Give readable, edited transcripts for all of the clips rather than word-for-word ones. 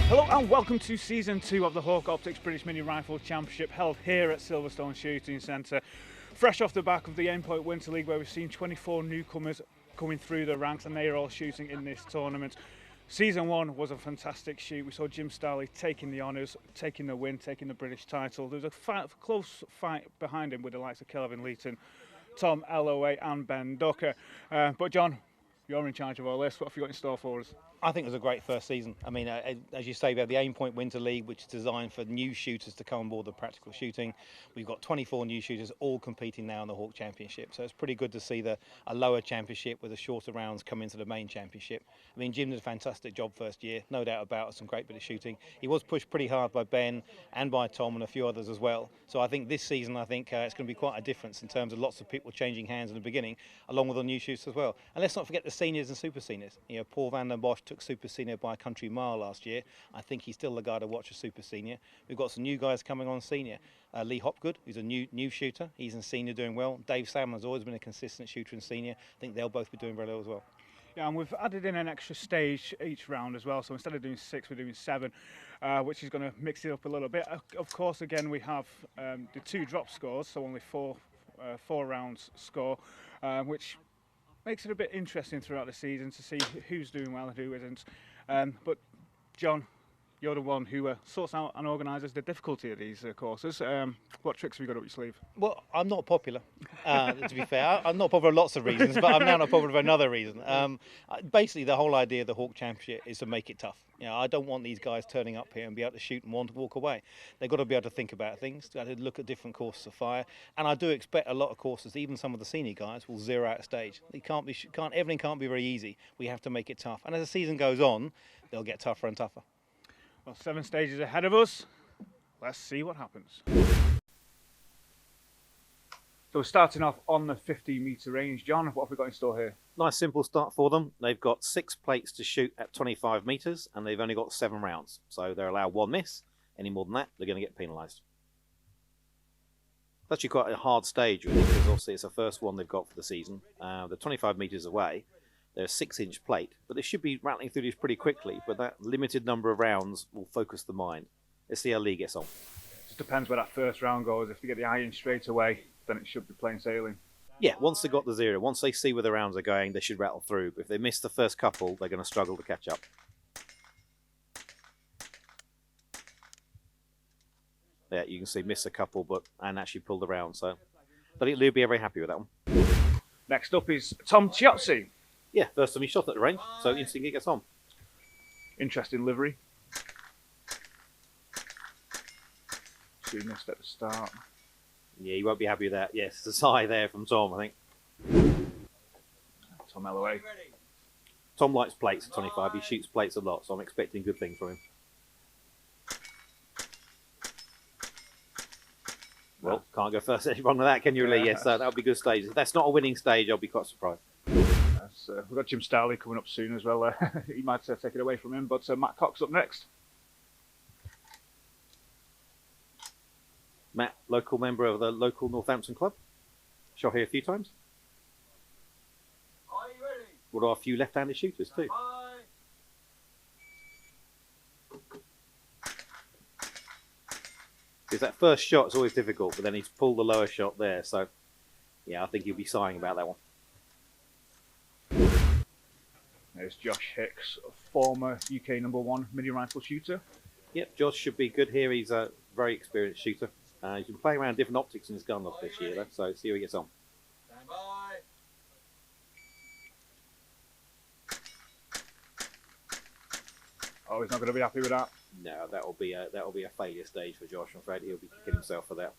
Hello and welcome to Season 2 of the Hawke Optics British Minirifle Championship, held here at Silverstone Shooting Centre. Fresh off the back of the Aimpoint Winter League, where we've seen 24 newcomers coming through the ranks, and they are all shooting in this tournament. Season 1 was a fantastic shoot. We saw Jim Starley taking the honours, taking the win, taking the British title. There was a close fight behind him with the likes of Kelvin Leeton, Tom Elloway and Ben Ducker. But John, you're in charge of all this. What have you got in store for us? I think it was a great first season. I mean, as you say, we have the Aimpoint Winter League, which is designed for new shooters to come on board the practical shooting. We've got 24 new shooters all competing now in the Hawke Championship. So it's pretty good to see a lower championship with the shorter rounds come into the main championship. I mean, Jim did a fantastic job first year, no doubt about it, some great bit of shooting. He was pushed pretty hard by Ben and by Tom and a few others as well. So I think this season, it's going to be quite a difference in terms of lots of people changing hands in the beginning, along with the new shooters as well. And let's not forget the seniors and super seniors. You know, Paul van den Bosch took Super Senior by a country mile last year. I think he's still the guy to watch as Super Senior. We've got some new guys coming on Senior. Lee Hopgood, who's a new shooter. He's in Senior doing well. Dave Salmon's always been a consistent shooter in Senior. I think they'll both be doing very well as well. Yeah, and we've added in an extra stage each round as well. So instead of doing 6, we're doing 7, which is going to mix it up a little bit. Of course, again, we have the 2 drop scores, so only 4 rounds score, which makes it a bit interesting throughout the season to see who's doing well and who isn't. But John, you're the one who sorts out and organises the difficulty of these courses. What tricks have you got up your sleeve? Well, I'm not popular, to be fair. I'm not popular for lots of reasons, but I'm now not popular for another reason. Basically, the whole idea of the Hawke Championship is to make it tough. You know, I don't want these guys turning up here and be able to shoot and want to walk away. They've got to be able to think about things, to look at different courses of fire. And I do expect a lot of courses, even some of the senior guys, will zero out a stage. Everything can't be very easy. We have to make it tough. And as the season goes on, they'll get tougher and tougher. Well, 7 stages ahead of us. Let's see what happens. So we're starting off on the 50-metre range. John, what have we got in store here? Nice simple start for them. They've got 6 plates to shoot at 25 metres and they've only got 7 rounds. So they're allowed 1 miss. Any more than that, they're going to get penalised. It's actually quite a hard stage, really, because obviously it's the first one they've got for the season. They're 25 metres away. They're a 6-inch plate, but they should be rattling through these pretty quickly. But that limited number of rounds will focus the mind. Let's see how Lee gets on. It just depends where that first round goes. If they get the iron straight away, then it should be plain sailing. Yeah, once they've got the 0, once they see where the rounds are going, they should rattle through. But if they miss the first couple, they're going to struggle to catch up. Yeah, you can see miss a couple, and actually pull the round. So I think Lee will be very happy with that one. Next up is Tom Chiozzi. Yeah, first time he shot at the range, so instantly gets on. Interesting livery. So he missed at the start. Yeah, you won't be happy with that. Yes, it's a sigh there from Tom, I think. Tom Elloway. Tom likes plates at 25. He shoots plates a lot, so I'm expecting good things from him. Well, can't go first wrong with that, can you, Lee? Yes, that'll be a good stage. If that's not a winning stage, I'll be quite surprised. We've got Jim Starley coming up soon as well. He might take it away from him, but Matt Cox up next. Matt, local member of the local Northampton club. Shot here a few times. Are you ready? What are a few left-handed shooters too? Bye. Because that first shot is always difficult, but then he's pulled the lower shot there. So, yeah, I think he'll be sighing about that one. There's Josh Hicks, former UK #1 Minirifle shooter. Yep, Josh should be good here. He's a very experienced shooter. He's been playing around different optics in his gun lock this year, though, so see how he gets on. Stand by. Oh, he's not going to be happy with that. No, that'll be a failure stage for Josh. I'm afraid he'll be kicking himself for that.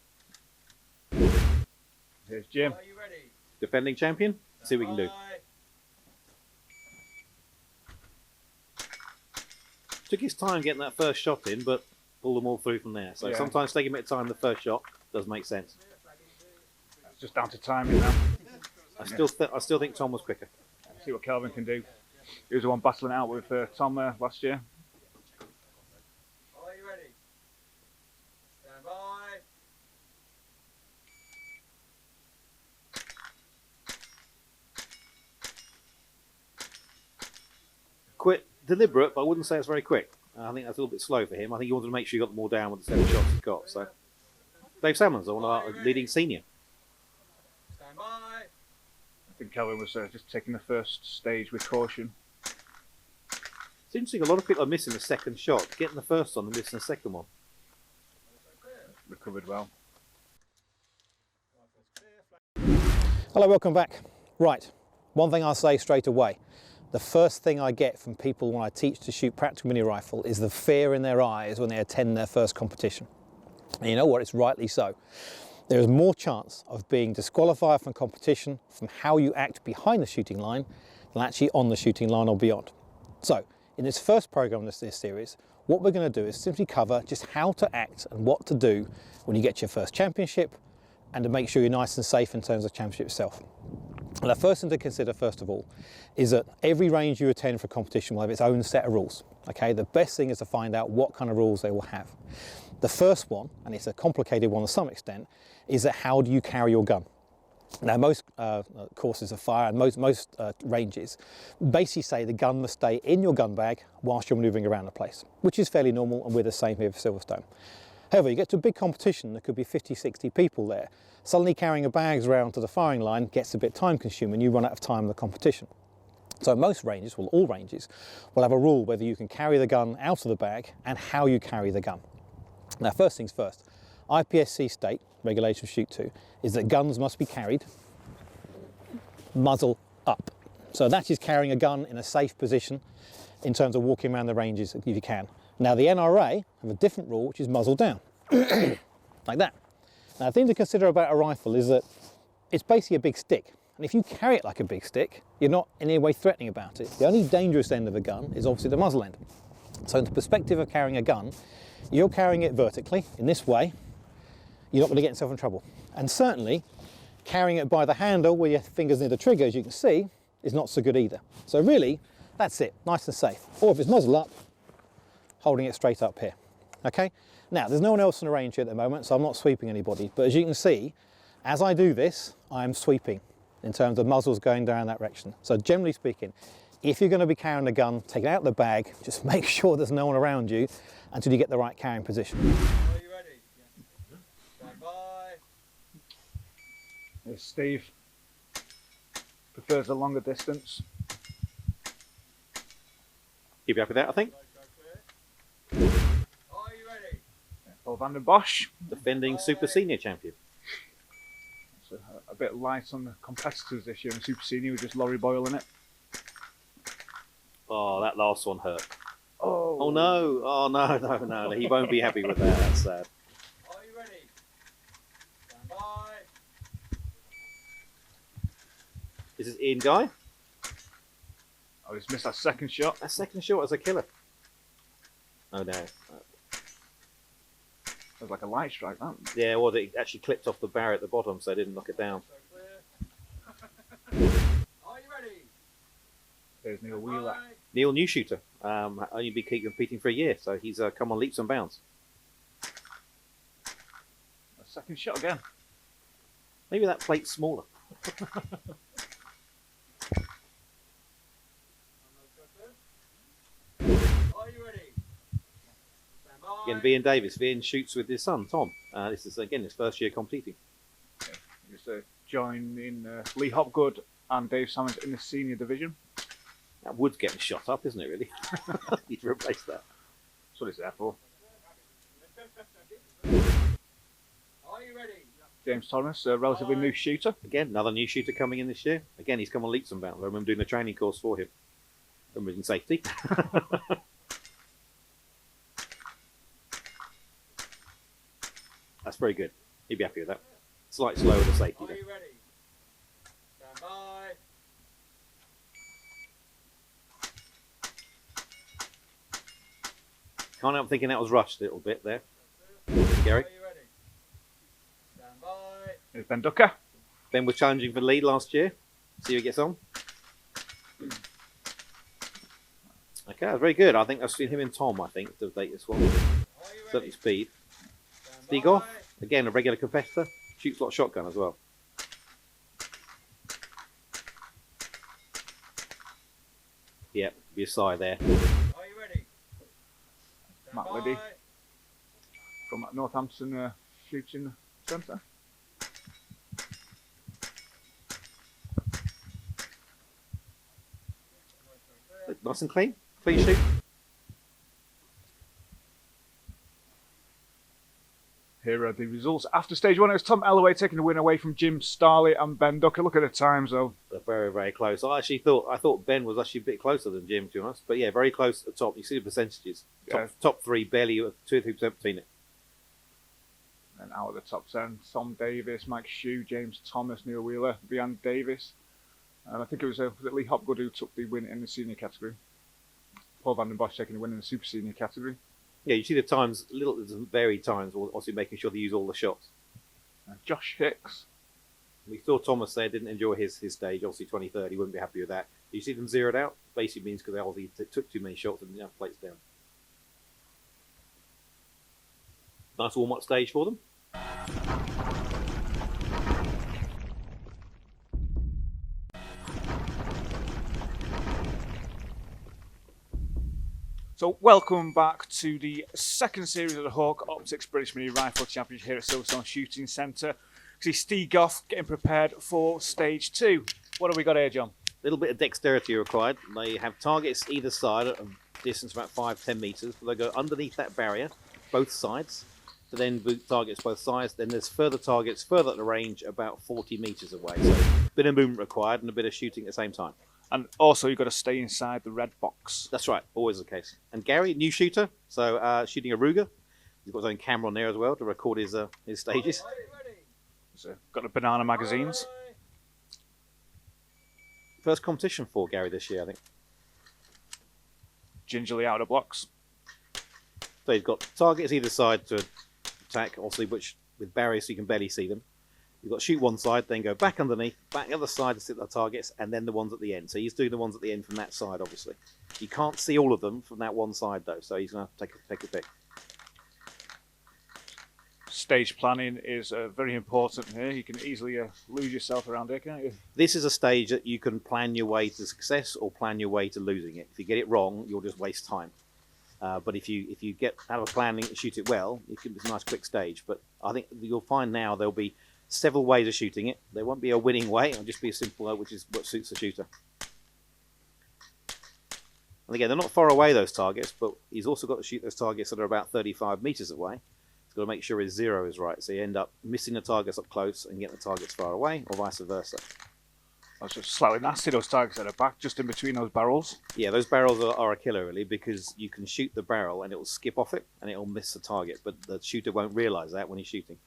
Here's Jim. Are you ready? Defending champion. See what we can do. Bye. Took his time getting that first shot in, but pulled them all through from there. So Yeah. sometimes taking a bit of time, the first shot does make sense. It's just down to timing now. I still think Tom was quicker. See what Kelvin can do. He was the one battling out with Tom last year. Are you ready? Stand by. Quick, deliberate, but I wouldn't say it's very quick. I think that's a little bit slow for him. I think he wanted to make sure he got them all down with the 7 shots he's got. So, Dave Salmon's on our leading senior. Stand by. I think Kelvin was just taking the first stage with caution. It's interesting, a lot of people are missing the second shot. Getting the first one and missing the second one. Recovered well. Hello, welcome back. Right, one thing I'll say straight away. The first thing I get from people when I teach to shoot practical mini rifle is the fear in their eyes when they attend their first competition. And you know what, it's rightly so. There is more chance of being disqualified from competition from how you act behind the shooting line than actually on the shooting line or beyond. So, in this first program of this series, what we're going to do is simply cover just how to act and what to do when you get your first championship and to make sure you're nice and safe in terms of the championship itself. And the first thing to consider, first of all, is that every range you attend for competition will have its own set of rules. Okay, the best thing is to find out what kind of rules they will have. The first one, and it's a complicated one to some extent, is that how do you carry your gun? Now, most courses of fire and most ranges basically say the gun must stay in your gun bag whilst you're manoeuvring around the place, which is fairly normal, and we're the same here for Silverstone. However, you get to a big competition, there could be 50, 60 people there. Suddenly carrying your bags around to the firing line gets a bit time consuming, you run out of time in the competition. So most ranges, well all ranges, will have a rule whether you can carry the gun out of the bag and how you carry the gun. Now first things first, IPSC state, regulation shoot to, is that guns must be carried muzzle up. So that is carrying a gun in a safe position in terms of walking around the ranges if you can. Now the NRA have a different rule which is muzzle down, like that. Now the thing to consider about a rifle is that it's basically a big stick. And if you carry it like a big stick, you're not in any way threatening about it. The only dangerous end of a gun is obviously the muzzle end. So in the perspective of carrying a gun, you're carrying it vertically, in this way, you're not going to get yourself in trouble. And certainly, carrying it by the handle where your fingers near the trigger, as you can see, is not so good either. So really, that's it, nice and safe. Or if it's muzzle up, holding it straight up here. Okay? Now, there's no one else in the range here at the moment, so I'm not sweeping anybody. But as you can see, as I do this, I'm sweeping in terms of muzzles going down that direction. So generally speaking, if you're going to be carrying a gun, take it out of the bag, just make sure there's no one around you until you get the right carrying position. Are you ready? Stand by. Here's Steve. Prefers a longer distance. Keep you up with that, I think. Are you ready? Paul van den Bosch. Defending Super Senior champion. So a bit light on the competitors this year in Super Senior with just Laurie Boyle in it. Oh, that last one hurt. Oh, Oh no, oh no, he won't be happy with that, that's sad. Are you ready? Stand by. This is Ian Guy. Oh, he's missed that second shot. That second shot was a killer. Oh no. It was like a light strike, that. Yeah, well, it actually clipped off the barrier at the bottom, so it didn't knock it down. So clear. Are you ready? There's Neil Wheeler. Bye. Neil, new shooter. Only been competing for a year, so he's come on leaps and bounds. A second shot again. Maybe that plate's smaller. Are you ready? Stand by. Again, Vian Davis. Vian shoots with his son, Tom. This is, again, his first year competing. He's joining Lee Hopgood and Dave Salmons in the senior division. That wood's getting shot up, isn't it, really? Need to replace that. That's what it's there for. Are you ready? James Thomas, a relatively new shooter. Again, another new shooter coming in this year. Again, he's come on leaps and bounds. I remember doing a training course for him. In safety. That's very good. He'd be happy with that. Slightly slower than safety. Are Though. you ready? Stand by. Can't help thinking that was rushed a little bit there. Gary. Are you ready? Stand by. Here's Ben Ducker. Ben was challenging for lead last year. See who he gets on. Okay, that's very good. I think I've seen him and Tom, I think, to date this one. Are you Certainly ready? speed. Stand Speed by. off. Again, a regular competitor. Shoots a lot of shotgun as well. Yep, be a sigh there. Are you ready? Matt Liddy from Northampton Shooting Centre. Nice and clean. Clean shoot. Here are the results after stage one. It was Tom Ellaway taking the win away from Jim Starley and Ben Ducker. Look at the times though. They're very, very close. I thought Ben was actually a bit closer than Jim, to be honest. But yeah, very close at the top. You see the percentages. Top three, barely 2 or 3% between it. And out of the top 10, Tom Davis, Mike Shue, James Thomas, Neil Wheeler, Brian Davis. And I think it was Lee Hopgood who took the win in the senior category. Paul van den Bosch taking the win in the super senior category. Yeah, you see the times, varied times, obviously making sure they use all the shots. Josh Hicks. We saw Thomas there didn't enjoy his stage, obviously 23rd, he wouldn't be happy with that. You see them zeroed out, basically means because they obviously took too many shots and plates down. Nice warm-up stage for them. So welcome back to the second series of the Hawke Optics British Minirifle Championship here at Silverstone Shooting Centre. See Steve Goff getting prepared for stage 2. What have we got here, John? A little bit of dexterity required. They have targets either side of distance about 5-10 metres. They go underneath that barrier, both sides, to then boot targets both sides. Then there's further targets further at the range, about 40 metres away. So a bit of movement required and a bit of shooting at the same time. And also you've got to stay inside the red box. That's right, always the case. And Gary, new shooter, so shooting a Ruger. He's got his own camera on there as well to record his stages. So got the banana magazines. First competition for Gary this year, I think. Gingerly out of the blocks. So he's got targets either side to attack, obviously, which with barriers so you can barely see them. You've got to shoot one side, then go back underneath, back the other side to sit the targets, and then the ones at the end. So he's doing the ones at the end from that side, obviously. You can't see all of them from that one side, though, so he's going to take a pick. Stage planning is very important here. You can easily lose yourself around here, can't you? This is a stage that you can plan your way to success or plan your way to losing it. If you get it wrong, you'll just waste time. But if you get out of a planning and shoot it well, it's a nice quick stage. But I think you'll find now there'll be several ways of shooting it. There won't be a winning way. It'll just be a simple way, which is what suits the shooter. And again, they're not far away, those targets, but he's also got to shoot those targets that are about 35 metres away. He's got to make sure his zero is right. So you end up missing the targets up close and getting the targets far away, or vice versa. That's just slightly nasty, those targets at the back, just in between those barrels. Yeah, those barrels are a killer, really, because you can shoot the barrel and it will skip off it and it will miss the target, but the shooter won't realise that when he's shooting.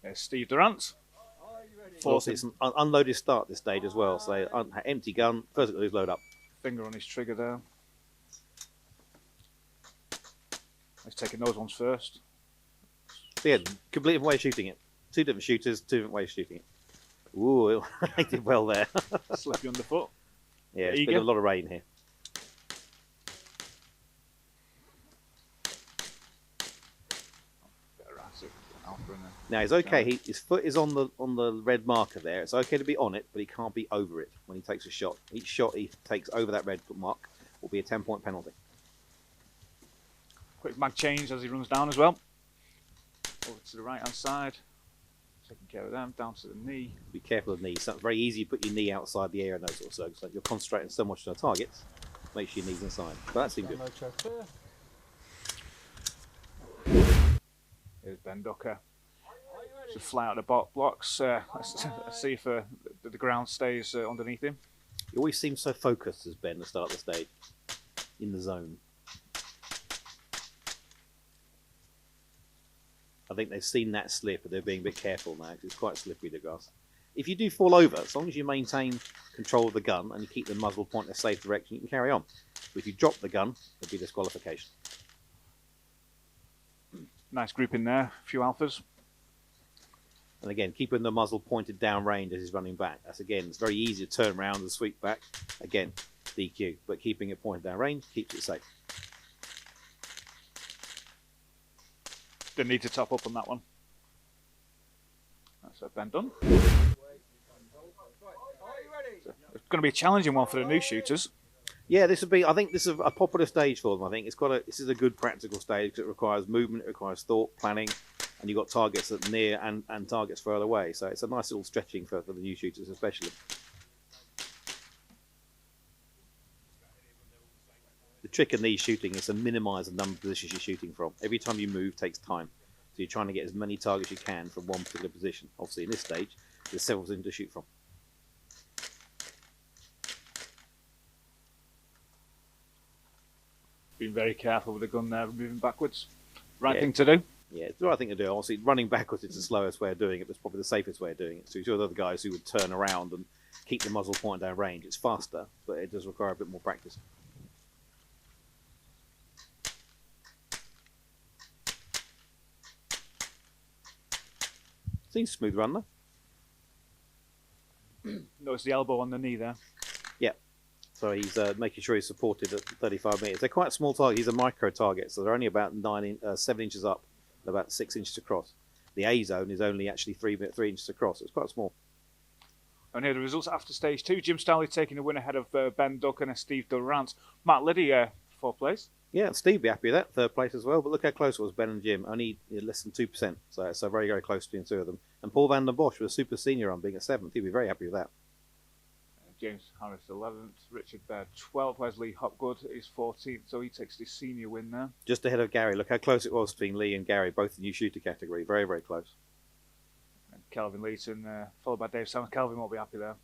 There's Steve Durant. Also, it's an unloaded start this stage as well, so empty gun, first got his load up. Finger on his trigger there. He's taking those ones first. So yeah, completely different way of shooting it. Two different shooters, two different ways of shooting it. Ooh, I did well there. Slippy underfoot. Yeah, it's been a lot of rain here. Now he's okay. His foot is on the red marker there. It's okay to be on it, but he can't be over it when he takes a shot. Each shot he takes over that red mark will be a 10-point penalty. Quick mag change as he runs down as well. Over to the right hand side. Taking care of them, down to the knee. Be careful of the knee. It's very easy to put your knee outside the air and those sort of circles. Like you're concentrating so much on the targets, make sure your knee's inside. But that seemed good. Here's Ben Ducker. To fly out the blocks. Let's see if the ground stays underneath him. He always seems so focused as Ben to start the stage, in the zone. I think they've seen that slip, but they're being a bit careful now because it's quite slippery, the grass. If you do fall over, as long as you maintain control of the gun and you keep the muzzle point in a safe direction, you can carry on. But if you drop the gun, it'll be disqualification. Nice group in there, a few alphas. And again, keeping the muzzle pointed down range as he's running back. That's again, it's very easy to turn around and sweep back. Again, DQ, but keeping it pointed down range keeps it safe. Didn't need to top up on that one. That's Ben done. So it's going to be a challenging one for the new shooters. Yeah, this would be. I think this is a popular stage for them. I think this is a good practical stage because it requires movement, it requires thought, planning, and you've got targets at near and targets further away. So it's a nice little stretching for the new shooters, especially. The trick in these shooting is to minimise the number of positions you're shooting from. Every time you move takes time, so you're trying to get as many targets you can from one particular position. Obviously, in this stage, there's several positions to shoot from. Being very careful with the gun there, moving backwards. Right thing to do. Yeah, it's the right thing to do. Obviously, running backwards is the slowest way of doing it, but it's probably the safest way of doing it. So you see other guys who would turn around and keep the muzzle pointed down range. It's faster, but it does require a bit more practice. Seems smooth run though. Notice the elbow on the knee there. Yeah. So he's making sure he's supported at 35 metres. They're quite small targets. He's a micro target, so they're only about 7 inches up and about 6 inches across. The A zone is only actually 3 inches across. It's quite small. And here are the results after stage 2. Jim Stanley taking the win ahead of Ben Duncan and Steve Durant. Matt Liddy, 4th place. Yeah, Steve be happy with that, 3rd place as well. But look how close it was, Ben and Jim. Only less than 2%. So very, very close between the two of them. And Paul van den Bosch was a super senior on being at 7th. He'd be very happy with that. James Harris 11th, Richard Baird 12th, whereas Lee Hopgood is 14th, so he takes the senior win there. Just ahead of Gary. Look how close it was between Lee and Gary, both the new shooter category. Very, very close. And Kelvin Leighton, followed by Dave Sanders. Kelvin won't be happy there.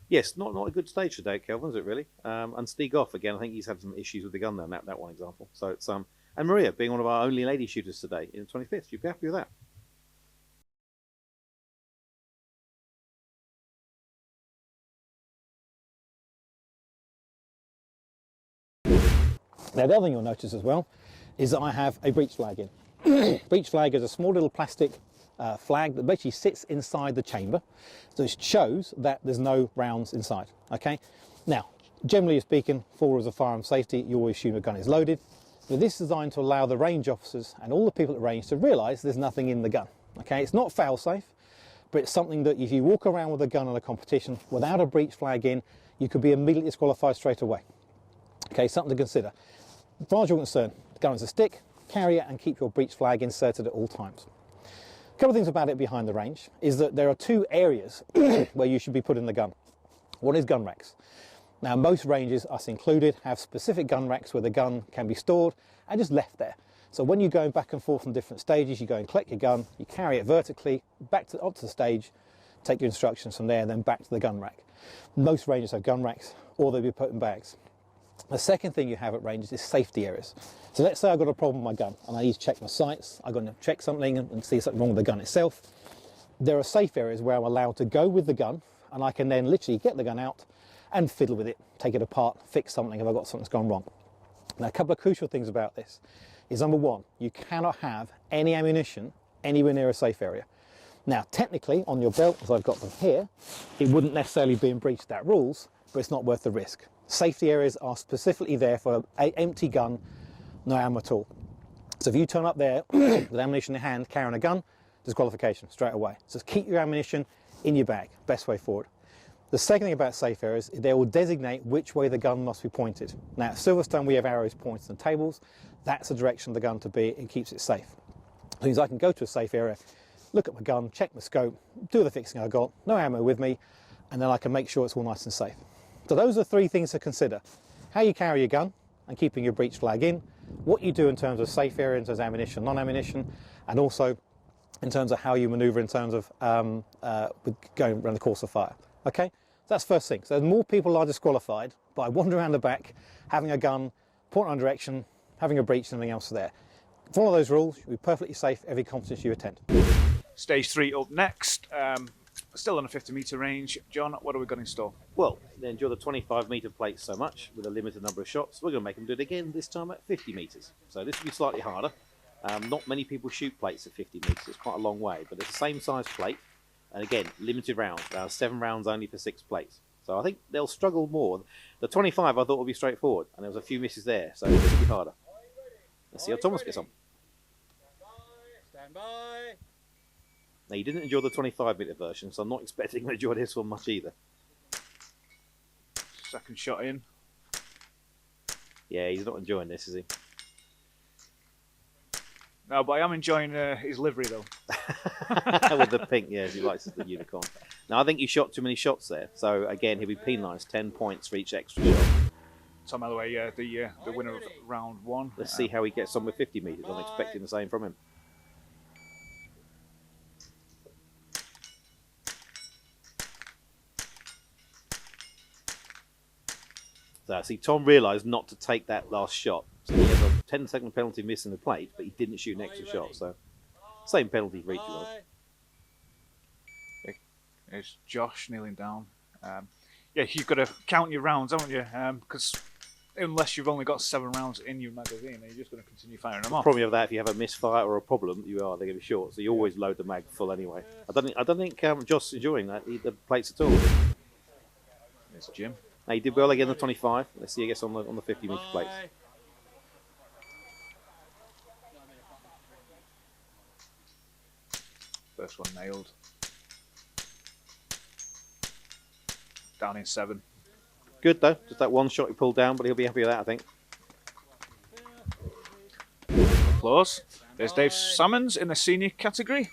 Yes, not a good stage today, Kelvin, is it really? And Stieg Off again. I think he's had some issues with the gun there. That one example. So it's and Maria being one of our only lady shooters today in the 25th. You'd be happy with that. Now, the other thing you'll notice as well is that I have a breech flag in. Breech flag is a small little plastic flag that basically sits inside the chamber, so it shows that there's no rounds inside. Okay. Now, generally speaking, for rules of firearm safety, you always assume a gun is loaded, but this is designed to allow the range officers and all the people at range to realise there's nothing in the gun. Okay, it's not fail-safe, but it's something that if you walk around with a gun in a competition without a breech flag in, you could be immediately disqualified straight away. Okay, something to consider. As far as you're concerned, the gun is a stick, carry it and keep your breech flag inserted at all times. A couple of things about it behind the range is that there are 2 areas where you should be putting the gun. One is gun racks. Now most ranges, us included, have specific gun racks where the gun can be stored and just left there. So when you're going back and forth on different stages, you go and collect your gun, you carry it vertically, onto the stage, take your instructions from there, and then back to the gun rack. Most ranges have gun racks, or they'll be put in bags. The second thing you have at ranges is safety areas. So let's say I've got a problem with my gun and I need to check my sights, I'm going to check something and see something wrong with the gun itself. There are safe areas where I'm allowed to go with the gun and I can then literally get the gun out and fiddle with it, take it apart, fix something if I've got something that's gone wrong. Now, a couple of crucial things about this is number 1, you cannot have any ammunition anywhere near a safe area. Now, technically, on your belt, as I've got them here, it wouldn't necessarily be in breach of that rules, but it's not worth the risk. Safety areas are specifically there for an empty gun, no ammo at all. So if you turn up there with ammunition in hand, carrying a gun, disqualification straight away. So keep your ammunition in your bag, best way forward. The second thing about safe areas, they will designate which way the gun must be pointed. Now at Silverstone we have arrows pointed on tables, that's the direction of the gun to be, it keeps it safe. That means I can go to a safe area, look at my gun, check my scope, do the fixing I've got, no ammo with me, and then I can make sure it's all nice and safe. So those are 3 things to consider. How you carry your gun and keeping your breech flag in, what you do in terms of safe area, in terms of ammunition, non-ammunition, and also in terms of how you manoeuvre in terms of going around the course of fire. Okay, so that's first thing. So more people are disqualified by wandering around the back, having a gun, pointing on direction, having a breech and anything else there. Follow those rules, you'll be perfectly safe every competition you attend. Stage 3 up next. Still on a 50-metre range. John, what have we got in store? Well, they enjoy the 25-metre plates so much with a limited number of shots. We're going to make them do it again, this time at 50 metres. So this will be slightly harder. Not many people shoot plates at 50 metres. It's quite a long way, but it's the same size plate. And again, limited rounds. 7 rounds only for 6 plates. So I think they'll struggle more. The 25 I thought would be straightforward, and there was a few misses there, so it's going to be harder. Let's see how Thomas gets on. Stand by. Now, you didn't enjoy the 25-metre version, so I'm not expecting to enjoy this one much either. Second shot in. Yeah, he's not enjoying this, is he? No, but I am enjoying his livery though. With the pink, yes, he likes the unicorn. Now, I think you shot too many shots there. So, again, he'll be penalised 10 points for each extra shot. Tom Alloway, the winner of round 1. Let's see how he gets on with 50 metres. I'm expecting the same from him. So, see, Tom realised not to take that last shot. So he has a 10-second penalty missing the plate, but he didn't shoot an extra shot. So, same penalty for each of us. It's Josh kneeling down. Yeah, you've got to count your rounds, haven't you? Because unless you've only got 7 rounds in your magazine, you're just going to continue firing them off. The problem of that, if you have a misfire or a problem, they're going to be short. So you always load the mag full anyway. I don't think Josh's enjoying that the plates at all. It's Jim. Now, he did well again on the 25. Let's see how he gets on the 50 metre plates. First one nailed. Down in 7. Good though, just that one shot he pulled down, but he'll be happy with that, I think. Applause. There's Dave Salmons in the senior category.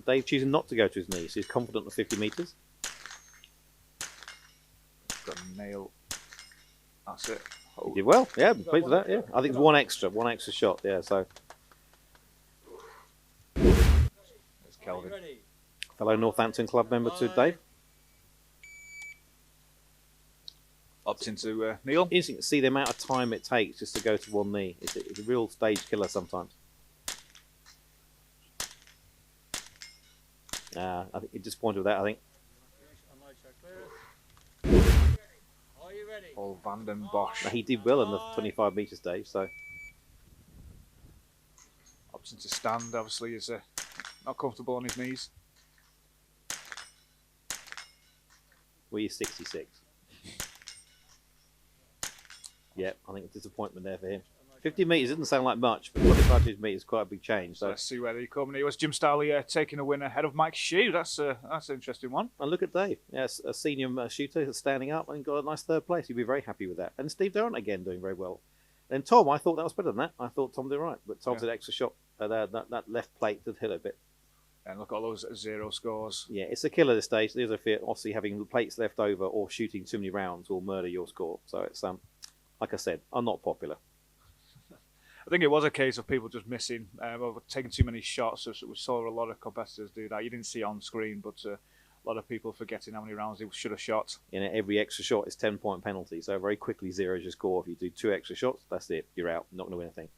Dave choosing not to go to his knees. He's confident on 50 metres. Got a nail. That's it. He did well. Yeah, I'm pleased with that. Yeah, I think it's one extra shot. Yeah, so There's Kelvin. fellow Northampton club member to Dave. Opts into Neil. Interesting to see the amount of time it takes just to go to one knee. It's a real stage killer sometimes. I think he's disappointed with that. I think. Paul van den Bosch. He did well in the 25 metre stage, so Opts into stand. Obviously, is not comfortable on his knees. we're 66. Yeah, I think a disappointment there for him. 50 metres doesn't sound like much, but 25 metres is quite a big change. So So, let's see where they come. And it was Jim Starley taking a win ahead of Mike Shue. That's an interesting one. and look at Dave. Yes, a senior shooter that's standing up and got a nice third place. He'd be very happy with that. And Steve Durrant again doing very well. And Tom, I thought that was better than that. I thought Tom did right, but Tom's an extra shot. That left plate did hit a bit. And look at all those 0 scores. Yeah, it's a killer this stage. There's a fear, obviously, having plates left over or shooting too many rounds will murder your score. So it's like I said, I'm not popular. I think it was a case of people just missing, or taking too many shots. So we saw a lot of competitors do that. You didn't see it on screen, but a lot of people forgetting how many rounds they should have shot. Every extra shot is 10-point penalty. So very quickly zeros your score. If you do 2 extra shots, that's it. You're out. Not going to win anything.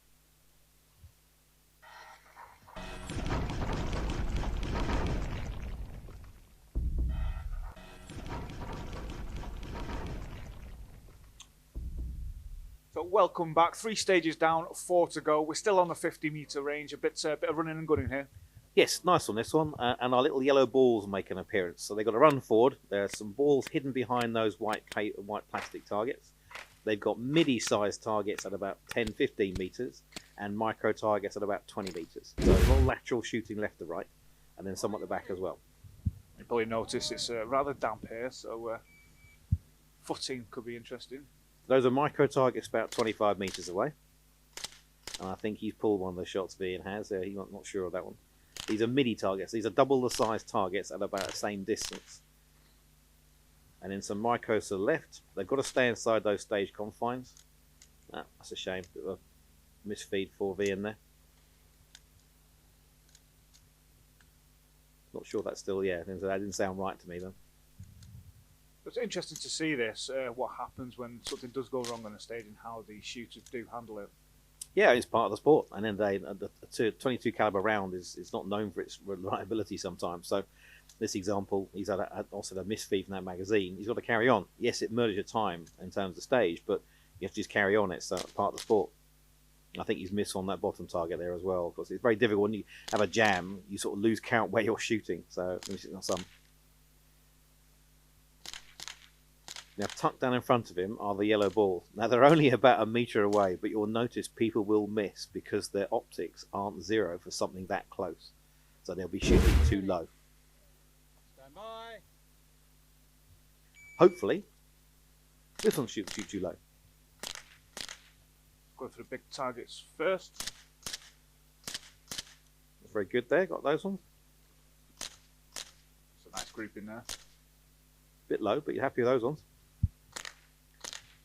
So welcome back. 3 stages down, 4 to go. We're still on the 50-metre range. A bit of running and gunning here. Yes, nice on this one. And our little yellow balls make an appearance. So they've got to run forward. There are some balls hidden behind those white plastic targets. They've got midi-sized targets at about 10-15 metres and micro targets at about 20 metres. So a lot of lateral shooting left to right, and then some at the back as well. You probably notice it's rather damp here, so footing could be interesting. Those are micro targets about 25 metres away. And I think he's pulled one of the shots Ian has. He's not sure of that one. These are midi targets. These are double the size targets at about the same distance. And then some micros to the left. They've got to stay inside those stage confines. That's a shame. Bit of a misfeed for Ian there. Not sure that's still, that didn't sound right to me then. It's interesting to see this, what happens when something does go wrong on a stage and how the shooters do handle it. Yeah, it's part of the sport. And then the 22 caliber round is not known for its reliability sometimes. So this example, he's also had a misfeed from that magazine. He's got to carry on. Yes, it murders your time in terms of the stage, but you have to just carry on. It's part of the sport. I think he's missed on that bottom target there as well, because it's very difficult when you have a jam. You sort of lose count where you're shooting. So some. Now, tucked down in front of him are the yellow balls. Now, they're only about a metre away, but you'll notice people will miss because their optics aren't 0 for something that close. So they'll be shooting too low. Stand by. Hopefully, this one shoots too low. going for the big targets first. Very good there, got those ones. It's a nice group in there. Bit low, but you're happy with those ones.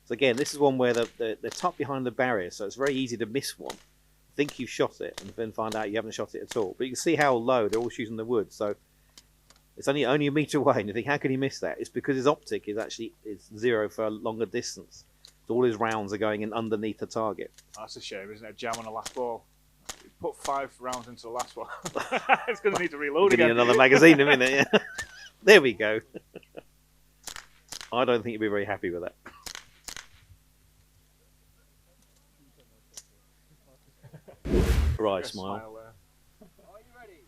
So again, this is one where they're tucked behind the barrier, so it's very easy to miss one. Think you've shot it, and then find out you haven't shot it at all. But you can see how low they're all shooting the wood, so it's only a metre away, and you think, how can he miss that? It's because his optic is actually zero for a longer distance. So all his rounds are going in underneath the target. That's a shame, isn't it? Jam on the last ball. You put 5 rounds into the last one. It's going to need to reload Give again. me another magazine in a minute, yeah. There we go. I don't think you'd be very happy with that. Right, smile. There. Are you ready?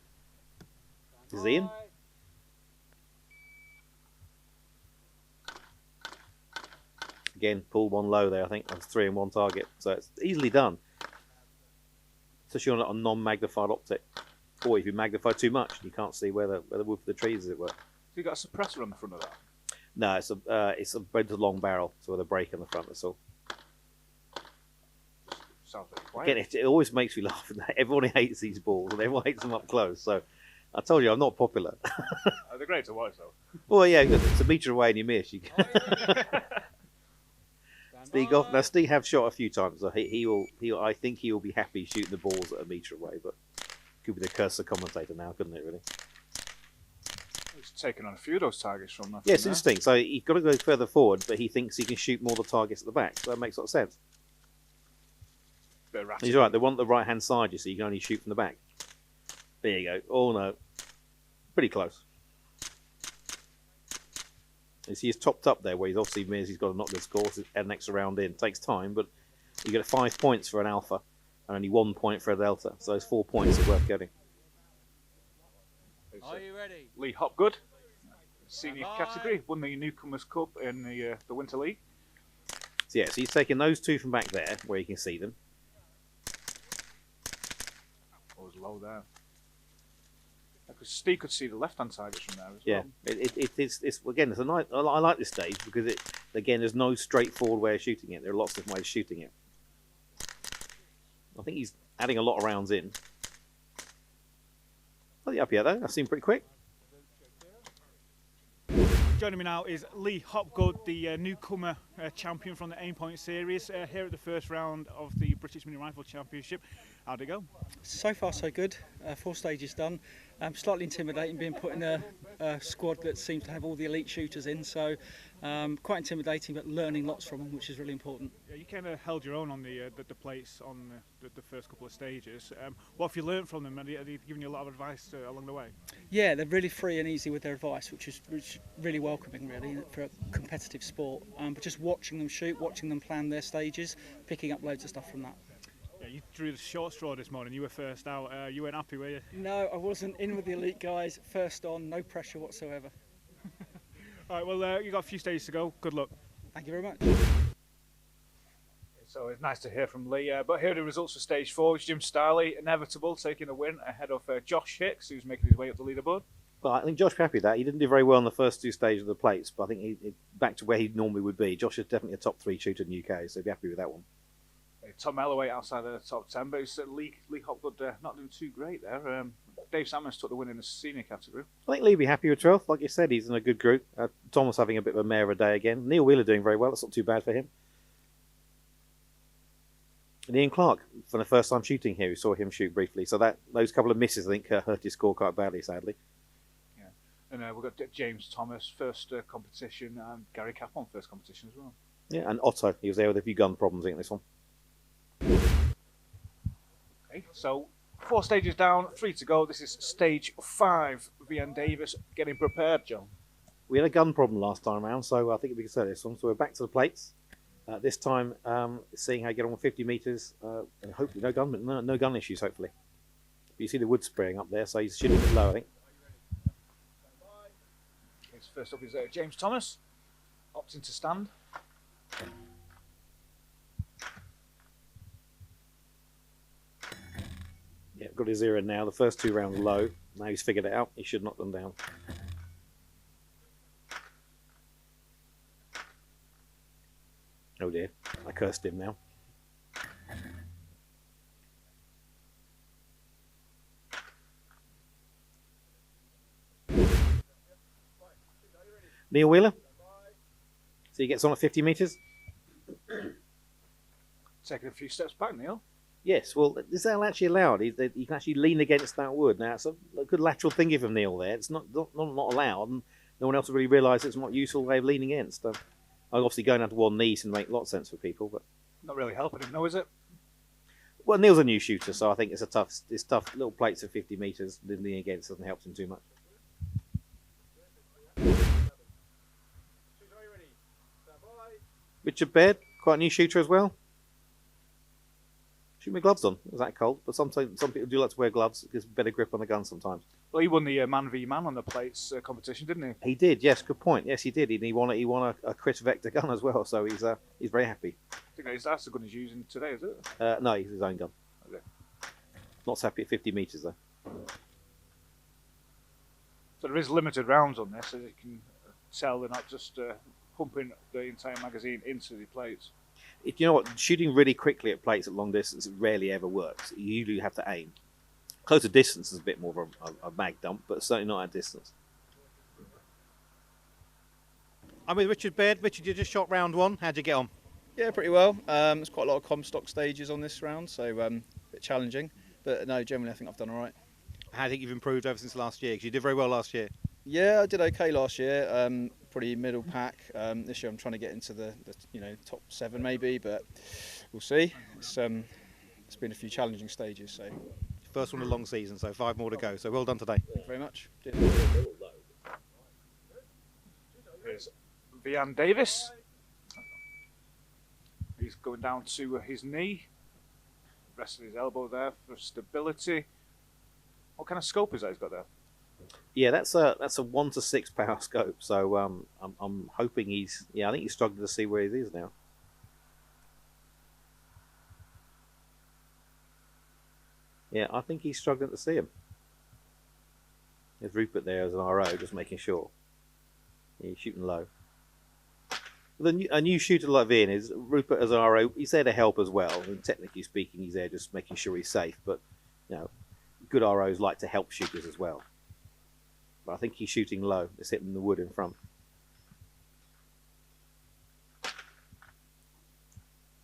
Is he in? Again, pull one low there, I think. That's 3 in 1 target. So it's easily done. Especially on a non-magnified optic. Or if you magnify too much, you can't see where the wood for the trees, as it were. So you got a suppressor on the front of that? No, it's a long barrel, so with a break in the front, that's all. Sounds very quiet. Again, it always makes me laugh. Everyone hates these balls, and everyone hates them up close. So I told you, I'm not popular. They're great to watch, though. Well, yeah, it's a metre away and you miss. You Steve off. Now, Steve have shot a few times, so I think he will be happy shooting the balls at a metre away, but could be the curse of commentator now, couldn't it, really? He's taken on a few of those targets from that. Yeah, it's interesting. So he's got to go further forward, but he thinks he can shoot more of the targets at the back, so that makes a lot of sense. Bit erratic. He's right, they want the right-hand side, you see, you can only shoot from the back. There you go. Oh, no. Pretty close. You see he's topped up there, where he's obviously means he's got to knock the score and an extra round in. Takes time, but you get 5 points for an alpha and only 1 point for a delta. So those 4 points are worth getting. Are you ready? Lee Hopgood, senior category, won the Newcomers Cup in the Winter League. So yeah, so he's taking those 2 from back there, where you can see them. Was low there. Because Steve could see the left-hand targets from there as Yeah, well. it's again, it's a nice. I like this stage because again, there's no straightforward way of shooting it. There are lots of different ways of shooting it. I think he's adding a lot of rounds in. Not up yet though. That seemed pretty quick. Joining me now is Lee Hopgood, the newcomer champion from the Aimpoint series, here at the first round of the British Minirifle Championship. How'd it go? So far so good. 4 stages done. Slightly intimidating being put in a squad that seems to have all the elite shooters in, so quite intimidating, but learning lots from them, which is really important. Yeah, you kind of held your own on the plates on the first couple of stages. What have you learned from them? Are they giving you a lot of advice along the way? Yeah, they're really free and easy with their advice, which is really welcoming, really, for a competitive sport. But just watching them shoot, watching them plan their stages, picking up loads of stuff from that. Yeah, you drew the short straw this morning. You were first out. You weren't happy, were you? No, I wasn't in with the elite guys. First on, no pressure whatsoever. All right, well, you've got a few stages to go. Good luck. Thank you very much. So it's nice to hear from Lee. But here are the results for stage 4. It's Jim Starley, inevitable, taking a win ahead of Josh Hicks, who's making his way up the leaderboard. Well, I think Josh be happy with that. He didn't do very well in the first 2 stages of the plates, but I think he back to where he normally would be. Josh is definitely a top 3 shooter in the UK, so he'd be happy with that one. Tom Melloway outside of the top 10, but it's Lee Hopgood not doing too great there. Dave Salmons took the win in the senior category. I think Lee would be happy with 12th. Like you said, he's in a good group. Thomas having a bit of a mare of a day again. Neil Wheeler doing very well. That's not too bad for him. And Ian Clark, for the first time shooting here, we saw him shoot briefly. So those couple of misses, I think, hurt his score quite badly, sadly. Yeah, and we've got James Thomas, first competition, and Gary Capon, first competition as well. Yeah, and Otto, he was there with a few gun problems, I think, this one. Okay, so 4 stages down, 3 to go. This is stage 5. Vian Davis getting prepared, John. We had a gun problem last time around, so I think we can say this one. So we're back to the plates. This time, seeing how you get on with 50 metres, and hopefully no gun issues, hopefully. But you see the wood spraying up there, so he's shooting a bit low, I think. Okay, so first up is James Thomas, opting to stand. Yeah, got his ear in now. The first 2 rounds low. Now he's figured it out. He should knock them down. Oh dear, I cursed him now. Neil Wheeler. So he gets on at 50 metres. Taking a few steps back, Neil. Yes, well, is that actually allowed? He can actually lean against that wood. Now, it's a good lateral thinking from Neil there. It's not allowed, and no one else has really realised it's not a useful way of leaning against. Obviously, going down to one knee can make a lot of sense for people, but Not really helping him, no, is it? well, Neil's a new shooter, so I think it's tough. Little plates of 50 metres leaning against doesn't help him too much. Richard Baird, quite a new shooter as well. Shoot my gloves on. It was that cold, but some people do like to wear gloves. It gives better grip on the gun sometimes. Well, he won the man v man on the plates competition, didn't he? He did, yes, good point. Yes, he did. He won a Chris Vector gun as well, so he's very happy. I think that's the gun he's using today, is it? No, he's his own gun. Okay. Not so happy at 50 metres though. So there is limited rounds on this, so you can tell they're not just pumping the entire magazine into the plates. If you know what, shooting really quickly at plates at long distance rarely ever works. You usually have to aim. Closer distance is a bit more of a mag dump, but certainly not at distance. I'm with Richard Baird. Richard, you just shot round one. How'd you get on? Yeah, pretty well. There's quite a lot of Comstock stages on this round, so a bit challenging. But no, generally I think I've done all right. How do you think you've improved ever since last year? Because you did very well last year. Yeah, I did okay last year. Pretty middle pack. This year I'm trying to get into the top 7 maybe, but we'll see. It's been a few challenging stages, so. First one of a long season, so 5 more to go. So well done today. Thank you very much. Here's Vian Davis. He's going down to his knee. Resting his elbow there for stability. What kind of scope is that he's got there? Yeah, that's a 1 to 6 power scope. So I'm hoping I think he's struggling to see where he is now. Yeah, I think he's struggling to see him. There's Rupert there as an RO, just making sure. He's shooting low. A new shooter like Vian is Rupert as an RO. He's there to help as well. And technically speaking, he's there just making sure he's safe. But good ROs like to help shooters as well. But I think he's shooting low. It's hitting the wood in front.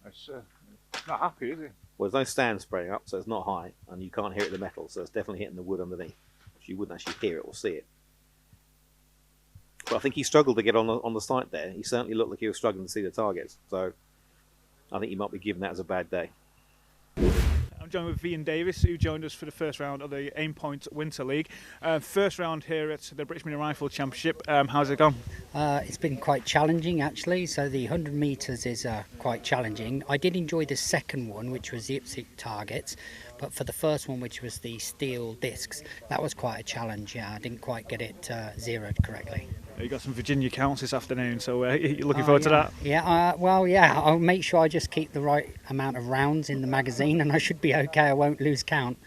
It's not happy, is he? Well, there's no stand spraying up, so it's not high, and you can't hear it in the metal, so it's definitely hitting the wood underneath. So you wouldn't actually hear it or see it. But I think he struggled to get on the sight there. He certainly looked like he was struggling to see the targets. So I think he might be given that as a bad day. I'm joined with Vian Davis, who joined us for the first round of the Aimpoint Winter League. First round here at the British Minirifle Championship. How's it gone? It's been quite challenging actually, so the 100 metres is quite challenging. I did enjoy the second one, which was the IPSC targets, but for the first one, which was the steel discs, that was quite a challenge. Yeah, I didn't quite get it zeroed correctly. You got some Virginia counts this afternoon, so you're looking forward to that? Yeah, well, yeah, I'll make sure I just keep the right amount of rounds in the magazine and I should be okay, I won't lose count.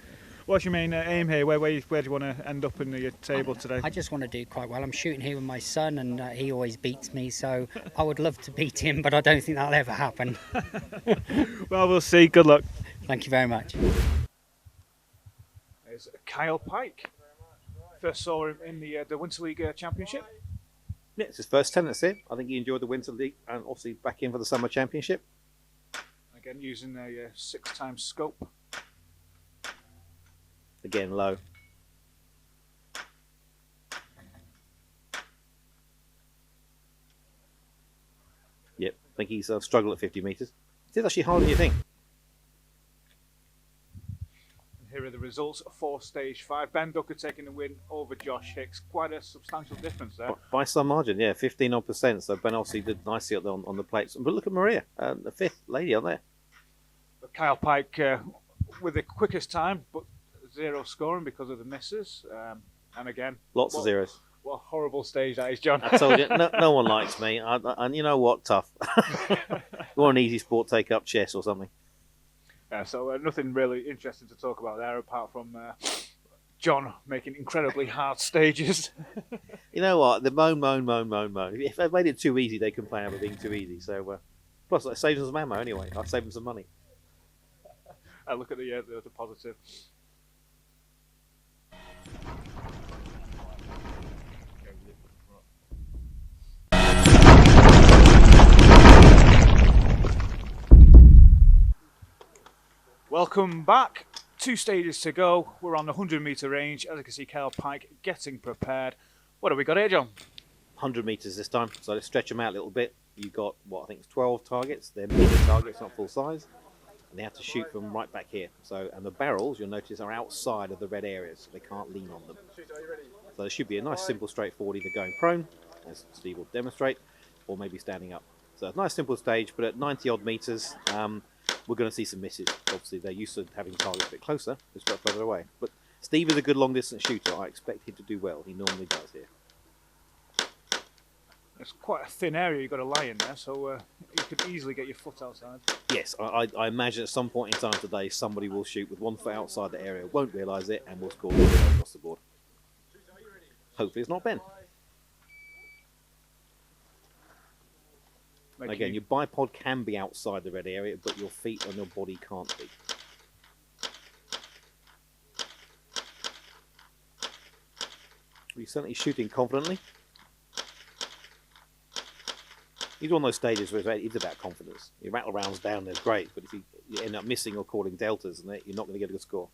What's your main aim here? Where do you want to end up in the table today? I just want to do quite well. I'm shooting here with my son and he always beats me, so I would love to beat him, but I don't think that'll ever happen. Well, we'll see. Good luck. Thank you very much. There's Kyle Pike. First saw him in the Winter League Championship. Yeah, it's his first tennis here. I think he enjoyed the Winter League and obviously back in for the Summer Championship. Again, using a 6x scope. Again, low. Yep, I think he's struggled at 50 metres. It's actually harder than you think. Here are the results for Stage 5. Ben Ducker taking the win over Josh Hicks. Quite a substantial difference there. By some margin, yeah, 15%. So Ben obviously did nicely on the plates. But look at Maria, the 5th lady on there. But Kyle Pike with the quickest time, but 0 scoring because of the misses. And again, lots of zeros. What a horrible stage that is, John. I told you, no one likes me. And you know what? Tough. You want an easy sport, take up chess or something. Yeah, so nothing really interesting to talk about there apart from John making incredibly hard stages. You know what? The moan. If they made it too easy, they complain about it being too easy. So, plus, it saves them some ammo anyway. I'll save them some money. Look at the positive. Welcome back. 2 stages to go. We're on the 100-metre range. As you can see, Kyle Pike getting prepared. What have we got here, John? 100 metres this time, so let's stretch them out a little bit. You've got, what, I think it's 12 targets. They're mini targets, not full size. And they have to shoot from right back here. So, and the barrels, you'll notice, are outside of the red areas, so they can't lean on them. So there should be a nice, simple, straightforward, either going prone, as Steve will demonstrate, or maybe standing up. So a nice, simple stage, but at 90-odd metres, we're going to see some misses. Obviously, they're used to having targets a bit closer, just got further away. But Steve is a good long-distance shooter. I expect him to do well. He normally does here. It's quite a thin area you've got to lie in there, so you could easily get your foot outside. Yes, I imagine at some point in time today, somebody will shoot with 1 foot outside the area, won't realise it, and will score across the board. Hopefully it's not Ben. Again, your bipod can be outside the red area, but your feet and your body can't be. You're certainly shooting confidently. He's one of those stages where it's about confidence. Your rattle rounds down there's great, but if you end up missing or calling deltas, and you're not going to get a good score.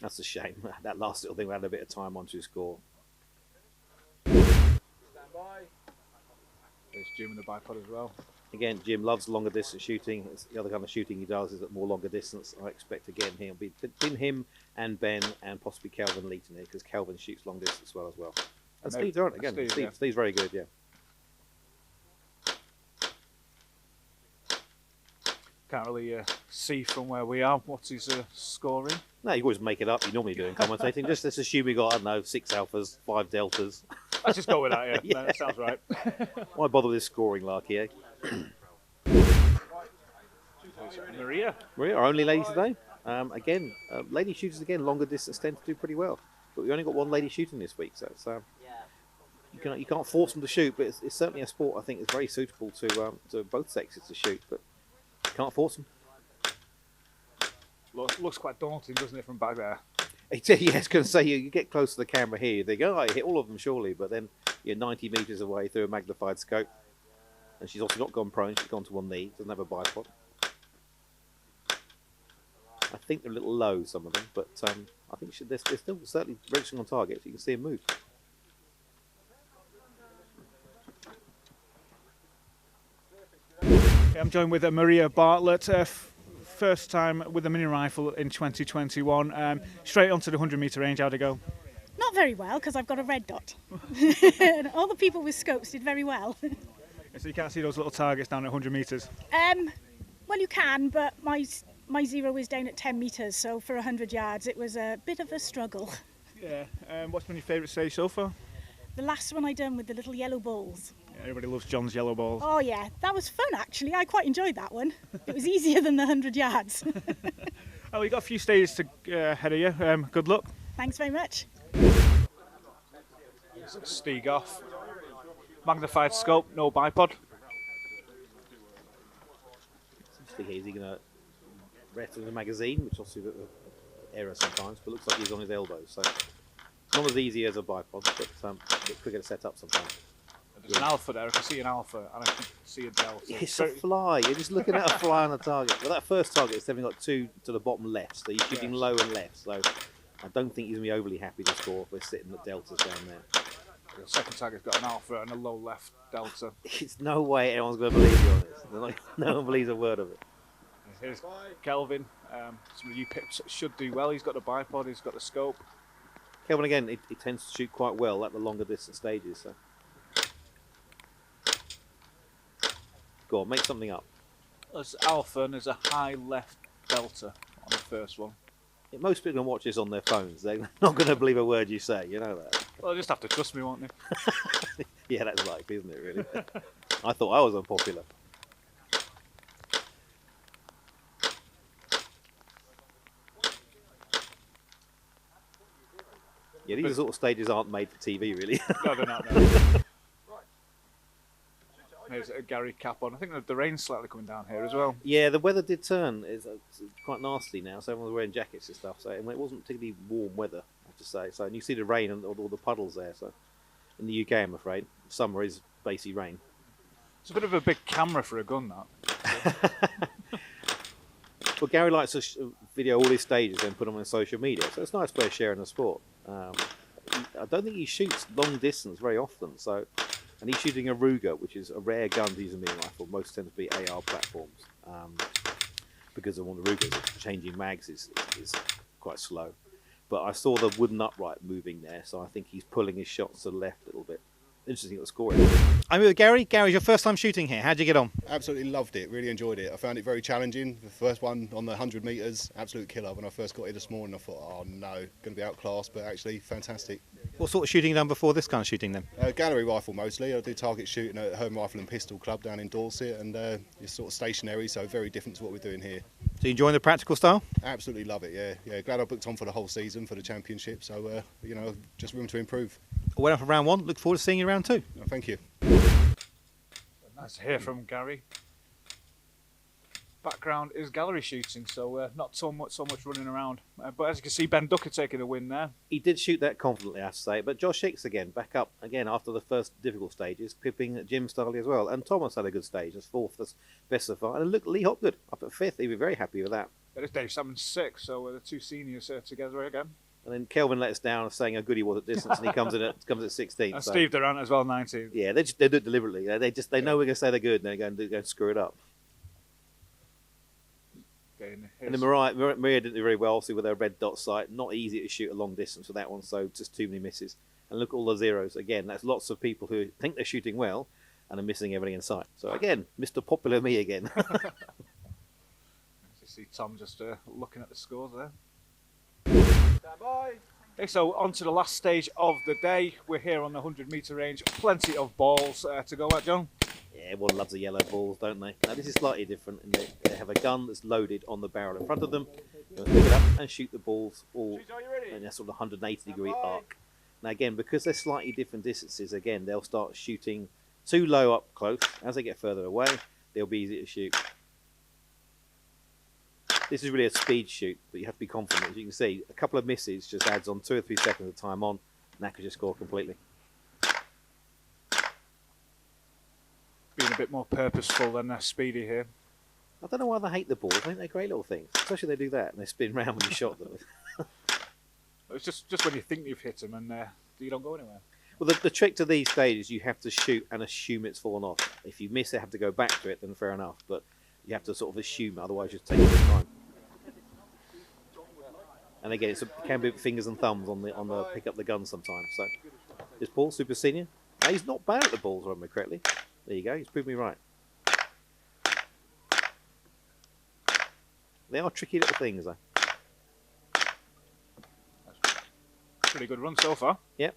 That's a shame. That last little thing, we had a bit of time on to score. There's Jim in the bipod as well. Again, Jim loves longer distance shooting. It's the other kind of shooting he does is at more longer distance. I expect again he'll be between him and Ben and possibly Kelvin Leeton here, because Kelvin shoots long distance well as well. And Steve's on it again. Steve's very good, yeah. Can't really see from where we are what's his scoring. No, you always make it up. You normally do in commentating. Just let's assume we got, I don't know, 6 alphas, 5 deltas. Let's just go with that, yeah. Yeah. No, that sounds right. Why bother with this scoring larky, eh? Maria. Maria, our only lady today. Again, lady shooters again, longer distance tend to do pretty well. But we only got 1 lady shooting this week, so it's, you can't force them to shoot. But it's certainly a sport I think is very suitable to both sexes to shoot. But you can't force them. Looks quite daunting, doesn't it, from back there? Yeah, I was going to say, you get close to the camera here, you think, oh, I hit all of them surely, but then you're 90 metres away through a magnified scope. And she's also not gone prone, she's gone to 1 knee, doesn't have a bipod. I think they're a little low, some of them, but I think they're still certainly registering on target, so you can see them move. Yeah, I'm joined with Maria Bartlett. First time with the Minirifle in 2021. Straight onto the 100-metre range, how'd it go? Not very well, because I've got a red dot. All the people with scopes did very well. So you can't see those little targets down at 100 metres? Well, you can, but my zero is down at 10 metres, so for 100 yards it was a bit of a struggle. Yeah. What's been your favourite stage so far? The last one I done with the little yellow balls. Yeah, everybody loves John's yellow balls. Oh yeah, that was fun actually. I quite enjoyed that one. It was easier than the 100 yards. Oh, we got a few stages to ahead of you. Good luck. Thanks very much. Stieg off. Magnified scope, no bipod. Is he going to rest in the magazine, which obviously is an error sometimes, but looks like he's on his elbows. So not as easy as a bipod, but a bit quicker to set up sometimes. There's an alpha there. I can see an alpha and I can see a delta. It's a fly. You're just looking at a fly on a target. Well, that first target has definitely got 2 to the bottom left, so he's shooting low and left. So I don't think he's going to be overly happy to score if we're sitting at deltas down there. The second target's got an alpha and a low left delta. It's no way anyone's going to believe you on this. No one believes a word of it. Here's Kelvin. Some of you pips should do well. He's got the bipod, he's got the scope. Kelvin, again, he tends to shoot quite well at the longer distance stages. So. Go on, make something up. There's alpha and there's a high left delta on the first one. Yeah, most people can watch this on their phones. They're not going to believe a word you say, you know that. Well, they'll just have to trust me, won't they? Yeah, that's likely, isn't it, really? I thought I was unpopular. Yeah, these sort of stages aren't made for TV, really. No, they're not. No. There's a Gary cap on. I think the rain's slightly coming down here as well. Yeah, the weather did turn. It's quite nasty now, so everyone's wearing jackets and stuff. So it wasn't particularly warm weather, I have to say. So and you see the rain and all the puddles there. So in the UK, I'm afraid, summer is basically rain. It's a bit of a big camera for a gun, that. Well, Gary likes to video all his stages and put them on social media, so it's a nice way of sharing the sport. I don't think he shoots long distance very often, so, and he's shooting a Ruger, which is a rare gun to use a mini rifle. Most tend to be AR platforms because of all the Rugers. Changing mags is quite slow. But I saw the wooden upright moving there, so I think he's pulling his shots to the left a little bit. Interesting what the score is. I'm with Gary. Gary's your first time shooting here. How'd you get on? Absolutely loved it, really enjoyed it. I found it very challenging. The first one on the 100 metres, absolute killer. When I first got here this morning, I thought, oh no, going to be outclassed, but actually fantastic. What sort of shooting you done before this kind of shooting then? Gallery rifle mostly. I do target shooting at Home Rifle and Pistol Club down in Dorset, and it's sort of stationary, so very different to what we're doing here. So you enjoying the practical style? Absolutely love it, yeah. Glad I booked on for the whole season for the championship, so you know, just room to improve. Well done for round one. Look forward to seeing you round two. Oh, thank you. Nice to hear from Gary. Background is gallery shooting, so not so much running around. But as you can see, Ben Ducker taking the win there. He did shoot that confidently, I have to say. But Josh Hicks again, back up again after the first difficult stages, pipping Jim Starley as well. And Thomas had a good stage, as fourth, as best so far. And look, Lee Hopgood up at fifth. He'd be very happy with that. There's Dave Salmon sixth, so the two seniors together again. And then Kelvin let us down saying how good he was at distance, and he comes at 16th. And so. Steve Durant as well, 19th. Yeah, they do it deliberately. They know we're going to say they're good, and they're going to screw it up. And then Maria did it very well, obviously, with her red dot sight. Not easy to shoot a long distance with that one, so just too many misses. And look at all the zeros. Again, that's lots of people who think they're shooting well and are missing everything in sight. So again, Mr. Popular Me again. You see Tom just looking at the scores there. Stand by. Okay, so on to the last stage of the day. We're here on the 100-metre range. Plenty of balls to go at, John. Yeah, everyone loves the yellow balls, don't they? Now, this is slightly different in that they have a gun that's loaded on the barrel in front of them. They'll pick it up and shoot the balls all in a sort of 180-degree arc. Now, again, because they're slightly different distances, again, they'll start shooting too low up close. As they get further away, they'll be easy to shoot. This is really a speed shoot, but you have to be confident. As you can see, a couple of misses just adds on 2 or 3 seconds of time on, and that could just score completely. Being a bit more purposeful than Speedy here. I don't know why they hate the balls. I think they're great little things. Especially they do that and they spin round when you shot them. It's just when you think you've hit them and you don't go anywhere. Well, the trick to these stages, you have to shoot and assume it's fallen off. If you miss it, have to go back to it, then fair enough. But you have to sort of assume, otherwise you're taking your time. And again, it can be fingers and thumbs on the pick up the gun sometimes. So, is Paul super senior? No, he's not bad at the balls, if I remember correctly. There you go. He's proved me right. They are tricky little things, though. Pretty good run so far. Yep.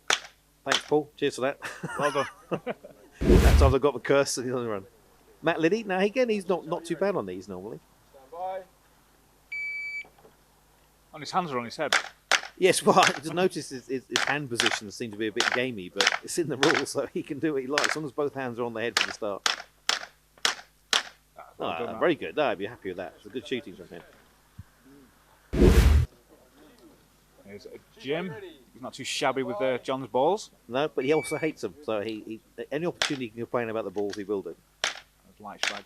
Thanks, Paul. Cheers for that. Well done. That time I got the curse on the run. Matt Liddy. Now again, he's not too bad on these normally. Stand by. And his hands are on his head. Yes, well, I just noticed his hand positions seem to be a bit gamey, but it's in the rules, so he can do what he likes, as long as both hands are on the head from the start. Well done, very good. No, I'd be happy with that. It's a good shooting from him. Here's Jim. He's not too shabby with John's balls. No, but he also hates them, so he any opportunity he can complain about the balls, he will do. That's Leichflag.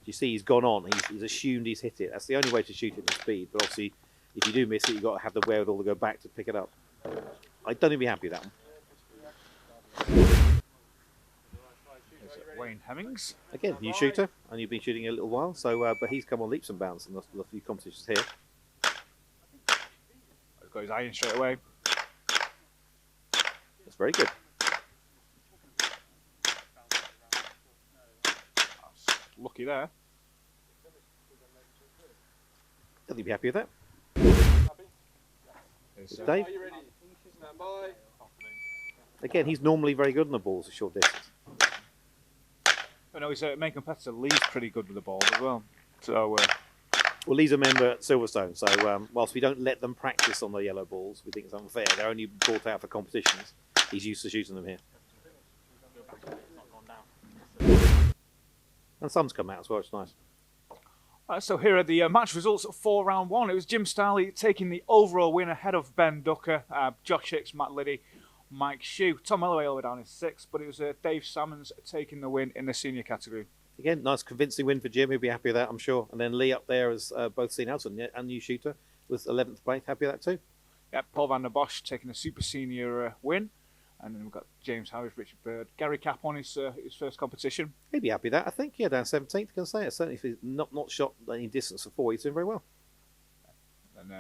You see, he's gone on. He's assumed he's hit it. That's the only way to shoot it with speed. But obviously, if you do miss it, you've got to have the wherewithal to go back to pick it up. I don't even be happy with that one. Wayne Hemmings. Again, new shooter, and you've been shooting a little while. So, but he's come on leaps and bounds in the few competitions here. He's got his iron straight away. That's very good. Lucky there. Don't you be happy with that? Here's, Dave? Are you ready? Stand by. Again, he's normally very good on the balls at short distance. no, his main competitor Lee's pretty good with the ball as well. So, well, Lee's a member at Silverstone, so whilst we don't let them practice on the yellow balls, we think it's unfair. They're only brought out for competitions. He's used to shooting them here. And some's come out as well, it's nice. So here are the match results for round one. It was Jim Starley taking the overall win ahead of Ben Ducker, Josh Hicks, Matt Liddy, Mike Shue. Tom Melloway all the way down in sixth, but it was Dave Salmons taking the win in the senior category. again, nice convincing win for Jim. He'll be happy with that, I'm sure. And then Lee up there has both seen Elton and new shooter with 11th place. Happy with that too. Yeah, Paul van der Bosch taking a super senior win. And then we've got James Harris, Richard Bird, Gary Cap on his first competition. He'd be happy with that, I think. Yeah, down 17th, can say it. Certainly if he's not shot any distance before, he's doing very well. And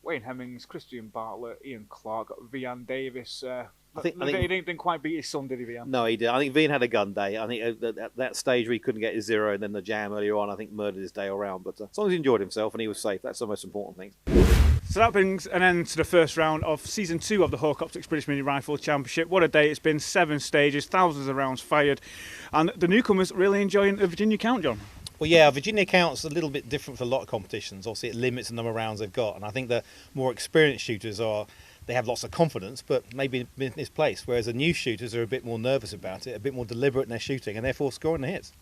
Wayne Hemmings, Christian Bartlett, Ian Clark, Vian Davis. I think he didn't quite beat his son, did he, Vian? No, he did. I think Vian had a gun day. I think at that stage where he couldn't get his 0 and then the jam earlier on, I think murdered his day all round. But as long as he enjoyed himself and he was safe, that's the most important thing. So that brings an end to the first round of Season 2 of the Hawke Optics British Mini Rifle Championship. What a day it's been, 7 stages, thousands of rounds fired. And the newcomers really enjoying the Virginia count, John. Well, yeah, Virginia count's a little bit different for a lot of competitions. Obviously, it limits the number of rounds they've got. And I think the more experienced shooters they have lots of confidence, but maybe misplaced. Whereas the new shooters are a bit more nervous about it, a bit more deliberate in their shooting, and therefore scoring the hits.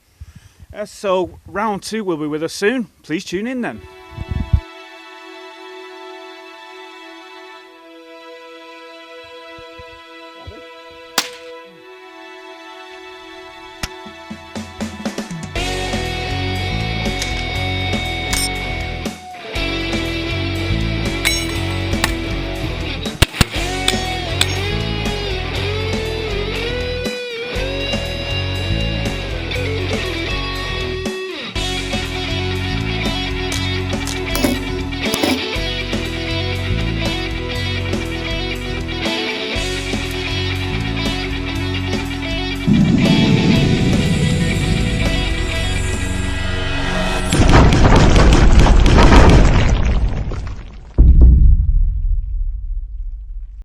So round 2 will be with us soon. Please tune in then.